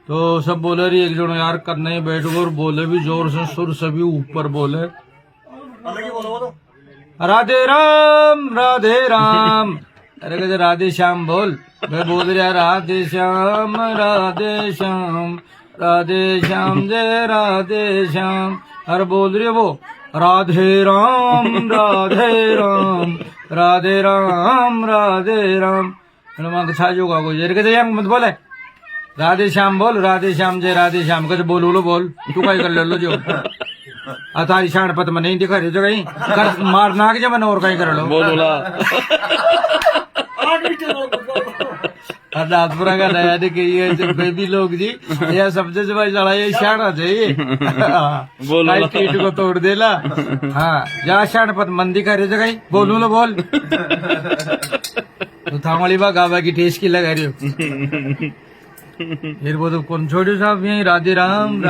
तो सब बोले रही एक जनो यार करने ही बैठ गए और बोले भी जोर से सुर सभी ऊपर बोले राधे राम अरे कहते राधे श्याम बोल मैं बोल रहा राधे श्याम जय राधे श्याम अरे बोल रही है वो राधे राम मग साजू का कोई जर कहते मत बोले राधे श्याम बोल राधे श्याम जय राधे श्याम कहते बोल तू काय कर लो जो तारी शाणपत में नहीं दिखा रही तो कहीं कर मार नाक जब मैंने और कहीं कर लो बोला नाथपुरा का नया देखिए ये जो बेबी लोग जी यह सबसे से भाई चला ये शाणा चाहिए बोलो पीठ को तोड़ देला हाँ जा शाणपत मन दिखा रही तो कहीं बोल तो थामली बा गावा की टेस्ट की लगा रही हो फिर वो तो कौन छोड़ो साहब यही राधे राम